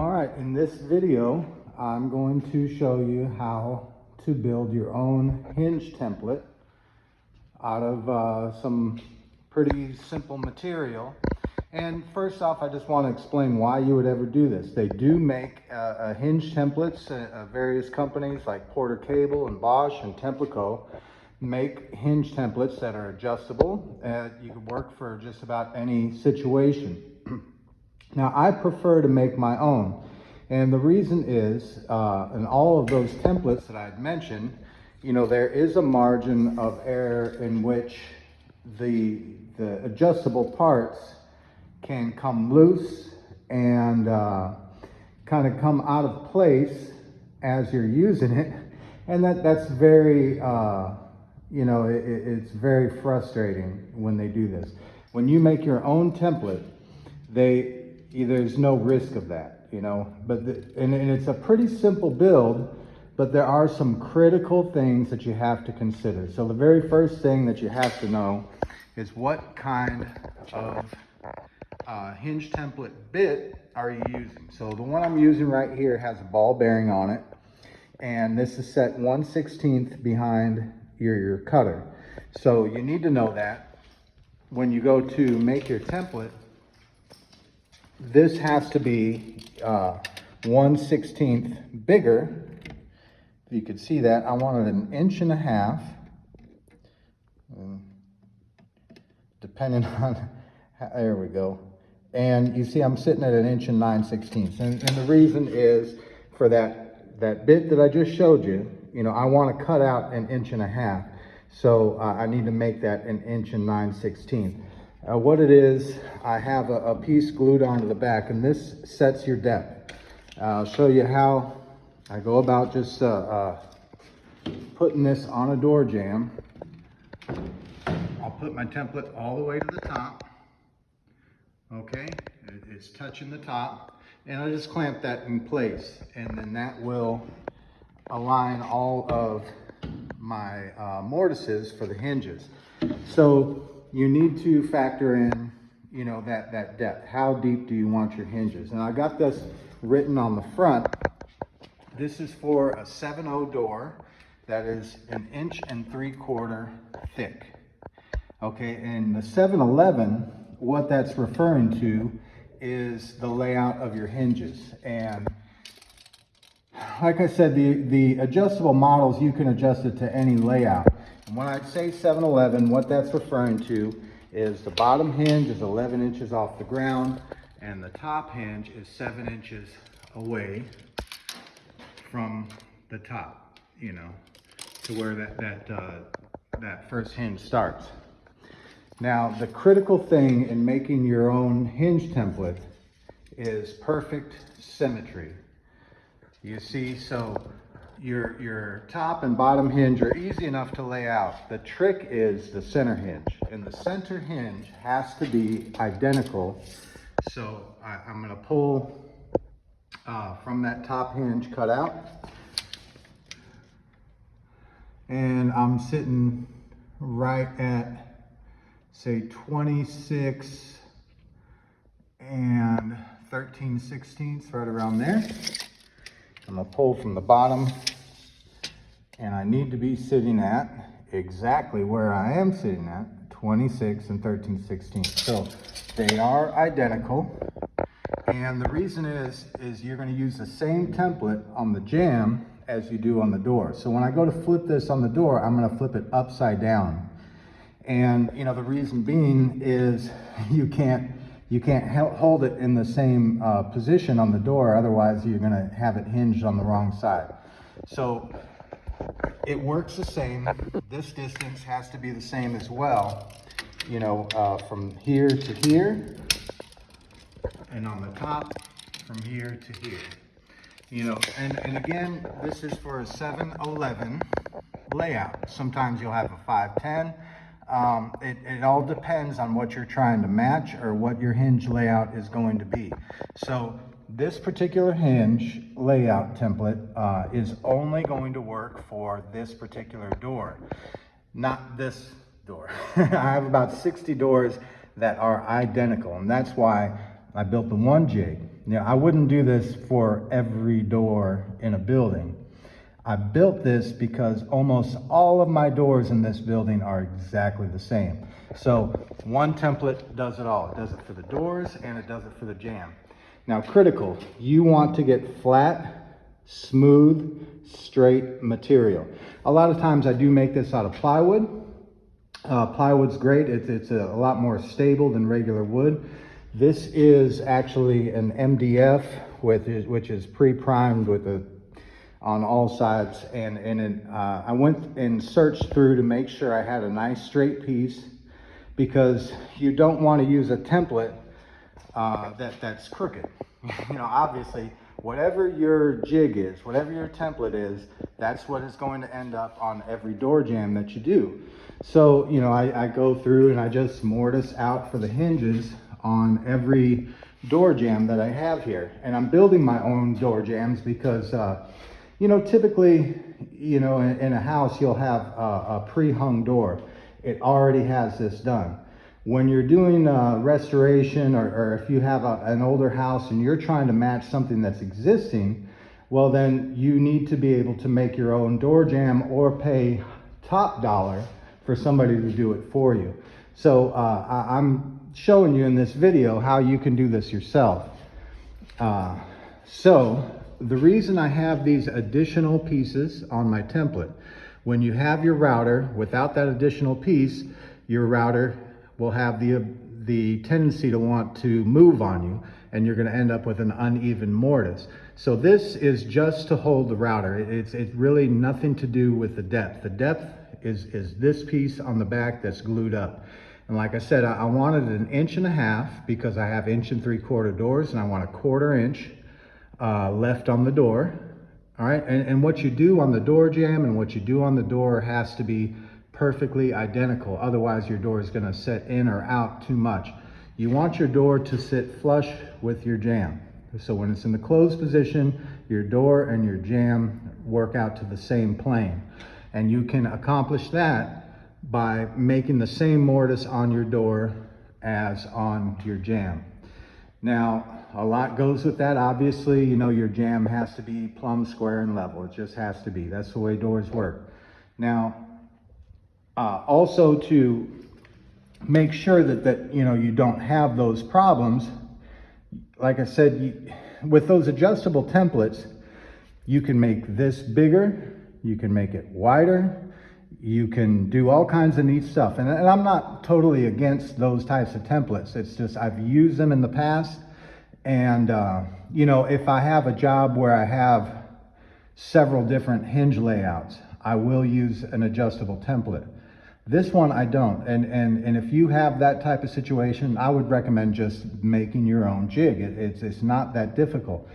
All right, in this video, I'm going to show you how to build your own hinge template out of some pretty simple material. And first off, I just want to explain why you would ever do this. They do make hinge templates, various companies like Porter Cable and Bosch and Templico make hinge templates that are adjustable. You can work for just about any situation. Now, I prefer to make my own, and the reason is, in all of those templates that I'd mentioned, you know, there is a margin of error in which the adjustable parts can come loose and kind of come out of place as you're using it, and that's very, you know, it's very frustrating when they do this. When you make your own template, there's no risk of that, you know, and it's a pretty simple build, but there are some critical things that you have to consider. So the very first thing that you have to know is what kind of hinge template bit are you using. So the one I'm using right here has a ball bearing on it, and this is set 1/16 behind your cutter. So you need to know that when you go to make your template, this has to be 1/16 bigger. If you could see that, I wanted 1.5 inches, depending on, there we go. And you see I'm sitting at 1 9/16 inches. And the reason is for that bit that I just showed you, you know, I want to cut out 1.5 inches. So I need to make that 1 9/16 inches. What it is, I have a piece glued onto the back, and this sets your depth. I'll show you how I go about just putting this on a door jamb. I'll put my template all the way to the top. Okay, it's touching the top, and I'll just clamp that in place, and then that will align all of my mortises for the hinges. So you need to factor in, you know, that depth. How deep do you want your hinges? And I got this written on the front. This is for a 7/0 door that is 1.75 inches thick. Okay, and the 7-11, what that's referring to is the layout of your hinges. And like I said, the adjustable models, you can adjust it to any layout. And when I say 7-11, what that's referring to is the bottom hinge is 11 inches off the ground, and the top hinge is 7 inches away from the top, you know, to where that first hinge starts. Now, the critical thing in making your own hinge template is perfect symmetry. You see, so your top and bottom hinge are easy enough to lay out. The trick is the center hinge, and the center hinge has to be identical. So I'm going to pull from that top hinge cut out, and I'm sitting right at, say, 26 and 13/16, right around there. I'm gonna pull from the bottom, and I need to be sitting at exactly where I am sitting at, 26 and 13/16. So they are identical. And the reason is you're gonna use the same template on the jamb as you do on the door. So when I go to flip this on the door, I'm gonna flip it upside down. And you know, the reason being is you can't hold it in the same position on the door, otherwise you're going to have it hinged on the wrong side. So it works the same. This distance has to be the same as well, you know, from here to here, and on the top from here to here, you know. And again, this is for a 7-11 layout. Sometimes you'll have a 5-10. It all depends on what you're trying to match or what your hinge layout is going to be. So this particular hinge layout template is only going to work for this particular door, not this door. I have about 60 doors that are identical, and that's why I built the one jig. Now, I wouldn't do this for every door in a building. I built this because almost all of my doors in this building are exactly the same. So one template does it all. It does it for the doors and it does it for the jamb. Now, critical, you want to get flat, smooth, straight material. A lot of times I do make this out of plywood. Plywood's great. It's a lot more stable than regular wood. This is actually an MDF, which is pre-primed with on all sides. And I went and searched through to make sure I had a nice straight piece, because you don't want to use a template that's crooked. You know, obviously, whatever your jig is, whatever your template is, that's what is going to end up on every door jamb that you do. So, you know, I go through and I just mortise out for the hinges on every door jamb that I have here. And I'm building my own door jambs because, you know, typically, you know, in a house, you'll have a pre-hung door. It already has this done. When you're doing restoration, or if you have an older house and you're trying to match something that's existing, well, then you need to be able to make your own door jamb or pay top dollar for somebody to do it for you. So I'm showing you in this video how you can do this yourself. So the reason I have these additional pieces on my template, when you have your router without that additional piece, your router will have the tendency to want to move on you, and you're going to end up with an uneven mortise. So this is just to hold the router. It's really nothing to do with the depth. The depth is this piece on the back that's glued up. And like I said, I wanted 1.5 inches because I have 1 3/4 doors, and I want 1/4 inch left on the door. All right, and what you do on the door jamb and what you do on the door has to be perfectly identical. Otherwise, your door is going to set in or out too much. You want your door to sit flush with your jamb. So when it's in the closed position, your door and your jamb work out to the same plane. And you can accomplish that by making the same mortise on your door as on your jamb. Now, a lot goes with that. Obviously, you know, your jamb has to be plumb, square, and level. It just has to be. That's the way doors work. Now, also to make sure that you know, you don't have those problems, like I said, with those adjustable templates, you can make this bigger, you can make it wider, you can do all kinds of neat stuff. And I'm not totally against those types of templates. It's just I've used them in the past. And, you know, if I have a job where I have several different hinge layouts, I will use an adjustable template. This one I don't. And if you have that type of situation, I would recommend just making your own jig. It's not that difficult.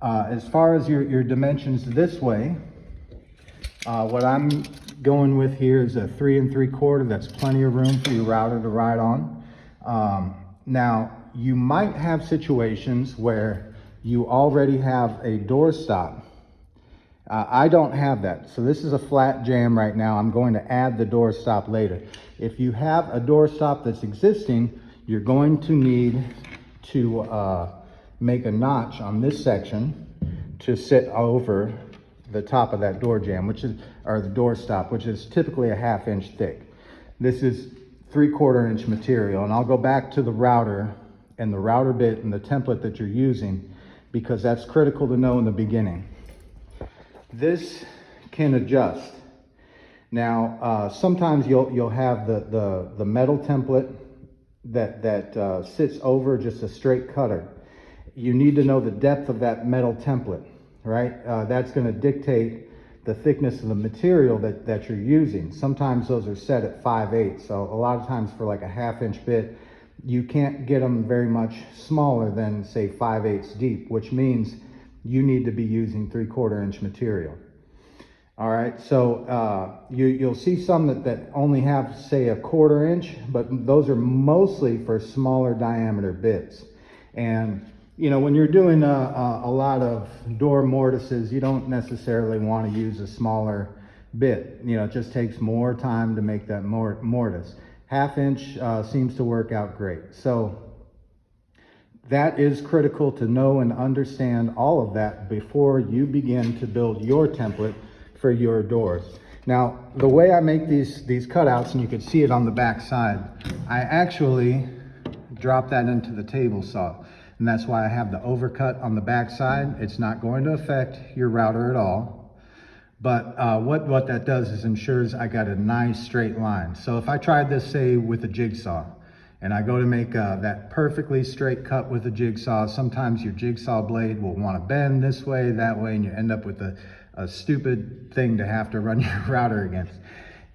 As far as your dimensions this way, what I'm going with here is a 3 3/4. That's plenty of room for your router to ride on. Now, you might have situations where you already have a door stop. I don't have that. So this is a flat jamb right now. I'm going to add the door stop later. If you have a door stop that's existing, you're going to need to make a notch on this section to sit over the top of that door jamb, or the door stop, which is typically 1/2 inch thick. This is 3/4 inch material, and I'll go back to the router and the router bit and the template that you're using, because that's critical to know in the beginning. This can adjust. Now, sometimes you'll have the metal template that sits over just a straight cutter. You need to know the depth of that metal template, right? That's going to dictate the thickness of the material that you're using. Sometimes those are set at 5/8. So a lot of times for like a 1/2 inch bit, you can't get them very much smaller than, say, 5/8 deep, which means you need to be using 3/4 inch material. All right, so you'll see some that only have, say, 1/4 inch, but those are mostly for smaller diameter bits. And you know, when you're doing a lot of door mortises, you don't necessarily want to use a smaller bit. You know, it just takes more time to make that mortise. 1/2 inch seems to work out great. So that is critical to know and understand all of that before you begin to build your template for your doors. Now, the way I make these cutouts, and you can see it on the back side, I actually drop that into the table saw. And that's why I have the overcut on the back side. It's not going to affect your router at all. But what that does is ensures I got a nice straight line. So if I tried this, say, with a jigsaw, and I go to make that perfectly straight cut with a jigsaw, sometimes your jigsaw blade will want to bend this way, that way, and you end up with a stupid thing to have to run your router against.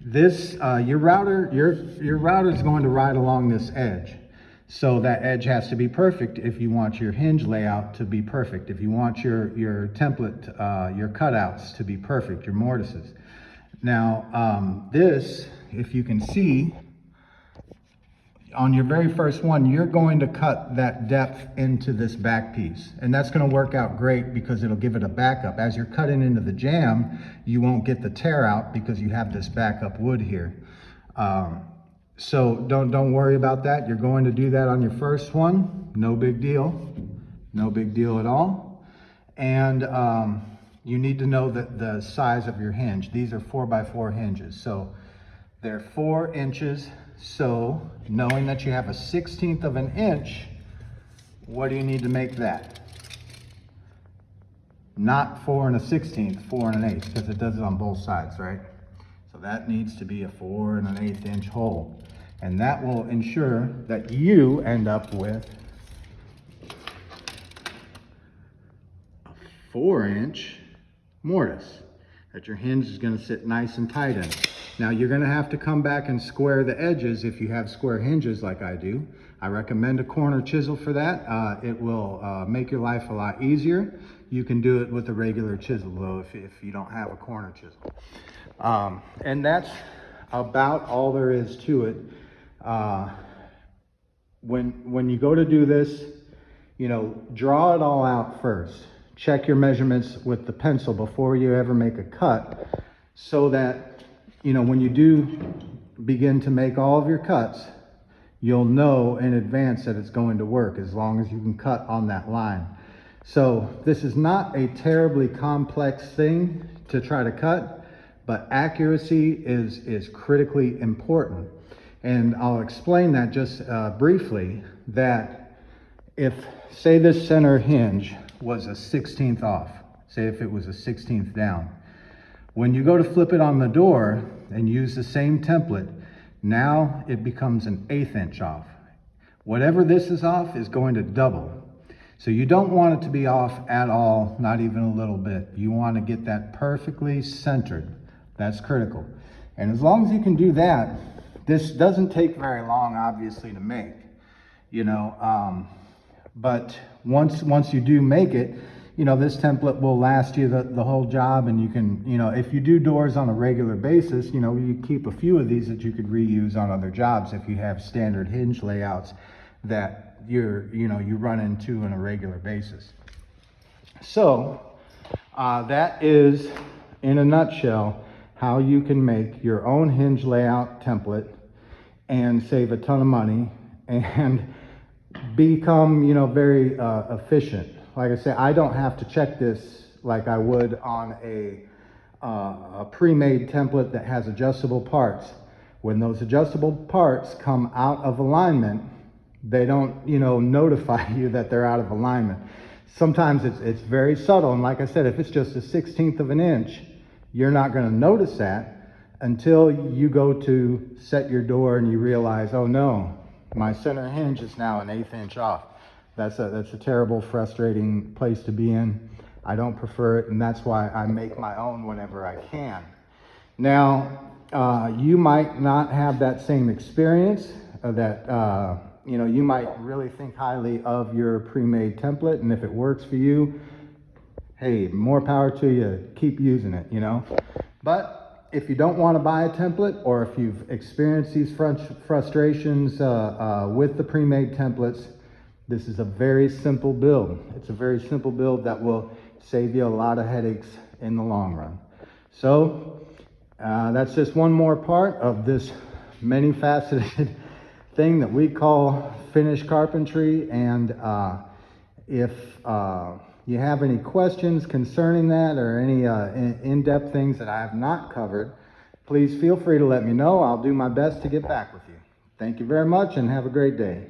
This, your router is going to ride along this edge. So that edge has to be perfect if you want your hinge layout to be perfect, if you want your template, your cutouts to be perfect, your mortises. Now, this, if you can see, on your very first one, you're going to cut that depth into this back piece. And that's gonna work out great because it'll give it a backup. As you're cutting into the jamb, you won't get the tear out because you have this backup wood here. So don't worry about that. You're going to do that on your first one. No big deal. No big deal at all. And you need to know that the size of your hinge. These are 4x4 hinges. So they're 4 inches. So knowing that you have a 1/16 of an inch, what do you need to make that? Not 4 1/16, 4 1/8, because it does it on both sides, right? So that needs to be a 4 1/8 inch hole. And that will ensure that you end up with a 4-inch mortise that your hinge is going to sit nice and tight in. Now you're going to have to come back and square the edges if you have square hinges like I do. I recommend a corner chisel for that. It will make your life a lot easier. You can do it with a regular chisel though if you don't have a corner chisel. And that's about all there is to it. When you go to do this, you know, draw it all out first. Check your measurements with the pencil before you ever make a cut, so that, you know, when you do begin to make all of your cuts, you'll know in advance that it's going to work as long as you can cut on that line. So this is not a terribly complex thing to try to cut, but accuracy is critically important. And I'll explain that just briefly, that if, say this center hinge was a 1/16 off, say if it was a 1/16 down, when you go to flip it on the door and use the same template, now it becomes an 1/8 inch off. Whatever this is off is going to double. So you don't want it to be off at all, not even a little bit. You want to get that perfectly centered. That's critical. And as long as you can do that, this doesn't take very long, obviously, to make, you know, but once you do make it, you know, this template will last you the whole job. And you can, you know, if you do doors on a regular basis, you know, you keep a few of these that you could reuse on other jobs if you have standard hinge layouts that you run into on a regular basis. So that is, in a nutshell, how you can make your own hinge layout template and save a ton of money and become, you know, very efficient. Like I say, I don't have to check this like I would on a pre-made template that has adjustable parts. When those adjustable parts come out of alignment, they don't, you know, notify you that they're out of alignment. Sometimes it's very subtle, and like I said, if it's just a 1/16 of an inch, you're not going to notice that until you go to set your door and you realize, oh no, my center hinge is now an 1/8 inch off. That's a terrible, frustrating place to be in. I don't prefer it, and that's why I make my own whenever I can. Now, you might not have that same experience, you know, you might really think highly of your pre-made template, and if it works for you, hey, more power to you, keep using it, you know. But if you don't want to buy a template, or if you've experienced these frustrations with the pre-made templates, this is a very simple build. It's a very simple build that will save you a lot of headaches in the long run. So that's just one more part of this many-faceted thing that we call finished carpentry, and if you have any questions concerning that or any in-depth things that I have not covered, please feel free to let me know. I'll do my best to get back with you. Thank you very much and have a great day.